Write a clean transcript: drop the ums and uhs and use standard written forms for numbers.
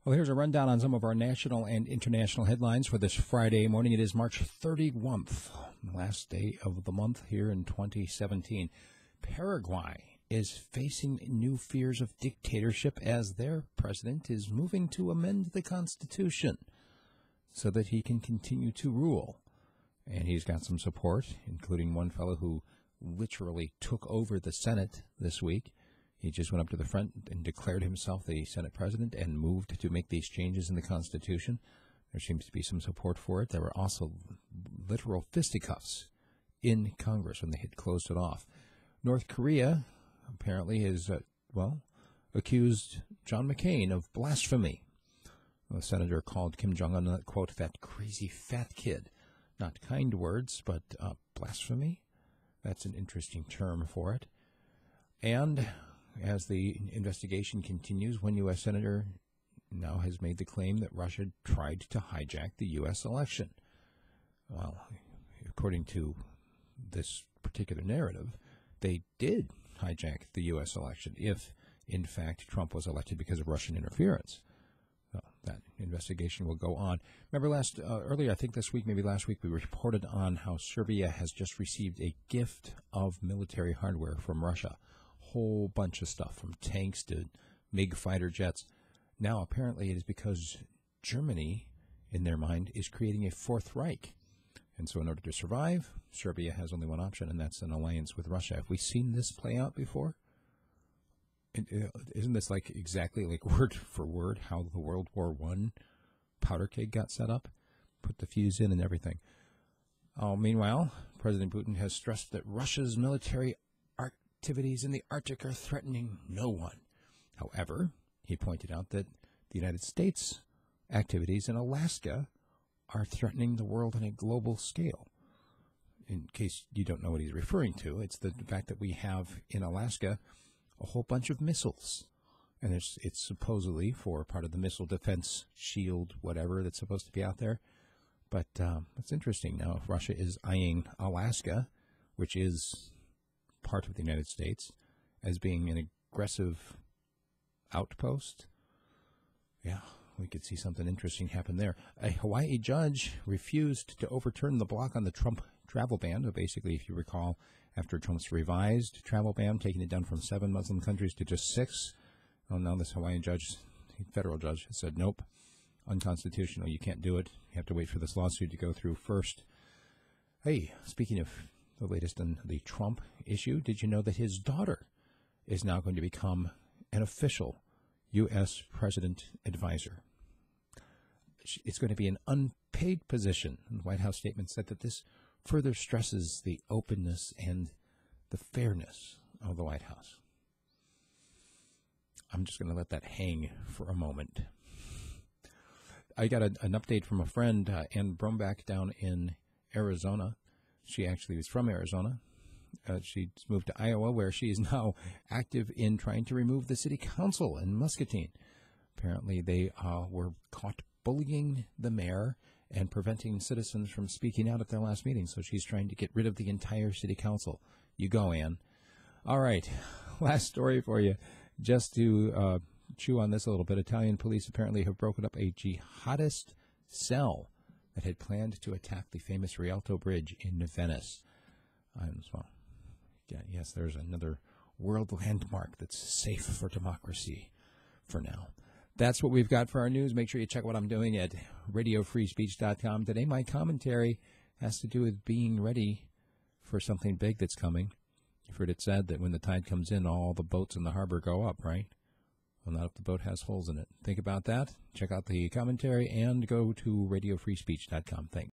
Well, here's a rundown on some of our national and international headlines for this Friday morning. It is March 31st, last day of the month here in 2017. Paraguay is facing new fears of dictatorship as their president is moving to amend the Constitution so that he can continue to rule. And he's got some support, including one fellow who literally took over the Senate this week. He just went up to the front and declared himself the Senate president and moved to make these changes in the Constitution. There seems to be some support for it. There were also literal fisticuffs in Congress when they had closed it off. North Korea apparently has, accused John McCain of blasphemy. The senator called Kim Jong-un, quote, that crazy fat kid. Not kind words, but blasphemy. That's an interesting term for it. And as the investigation continues, one U.S. senator now has made the claim that Russia tried to hijack the U.S. election. Well, according to this particular narrative, they did hijack the U.S. election if, in fact, Trump was elected because of Russian interference. That investigation will go on. Remember earlier, I think this week, maybe last week, we reported on how Serbia has just received a gift of military hardware from Russia. Whole bunch of stuff, from tanks to MiG fighter jets. Now, apparently, it is because Germany, in their mind, is creating a Fourth Reich. And so in order to survive, Serbia has only one option, and that's an alliance with Russia. Have we seen this play out before? Isn't this exactly word for word how the World War I powder keg got set up? Put the fuse in and everything. Meanwhile, President Putin has stressed that Russia's military activities in the Arctic are threatening no one. However, he pointed out that the United States' activities in Alaska are threatening the world on a global scale. In case you don't know what he's referring to, it's the fact that we have in Alaska a whole bunch of missiles. And it's supposedly for part of the missile defense shield, whatever, that's supposed to be out there. But it's interesting now if Russia is eyeing Alaska, which is part of the United States, as being an aggressive outpost. Yeah, we could see something interesting happen there. A Hawaii judge refused to overturn the block on the Trump travel ban. So basically, if you recall, after Trump's revised travel ban, taking it down from 7 Muslim countries to just 6, well, now this Hawaiian judge, federal judge, has said, nope, unconstitutional, you can't do it. You have to wait for this lawsuit to go through first. Hey, speaking of the latest on the Trump issue, did you know that his daughter is now going to become an official U.S. president advisor? It's going to be an unpaid position. The White House statement said that this further stresses the openness and the fairness of the White House. I'm just going to let that hang for a moment. I got an update from a friend, Ann Brombach, down in Arizona. She actually was from Arizona. She's moved to Iowa, where she is now active in trying to remove the city council in Muscatine. Apparently, they were caught bullying the mayor and preventing citizens from speaking out at their last meeting. So she's trying to get rid of the entire city council. You go, Ann. All right, last story for you. Just to chew on this a little bit, Italian police apparently have broken up a jihadist cell that had planned to attack the famous Rialto Bridge in Venice. Yes, there's another world landmark that's safe for democracy for now. That's what we've got for our news. Make sure you check what I'm doing at radiofreespeech.com. Today, my commentary has to do with being ready for something big that's coming. You've heard it said that when the tide comes in, all the boats in the harbor go up, right? Well, not if the boat has holes in it. Think about that. Check out the commentary and go to radiofreespeech.com. Thanks.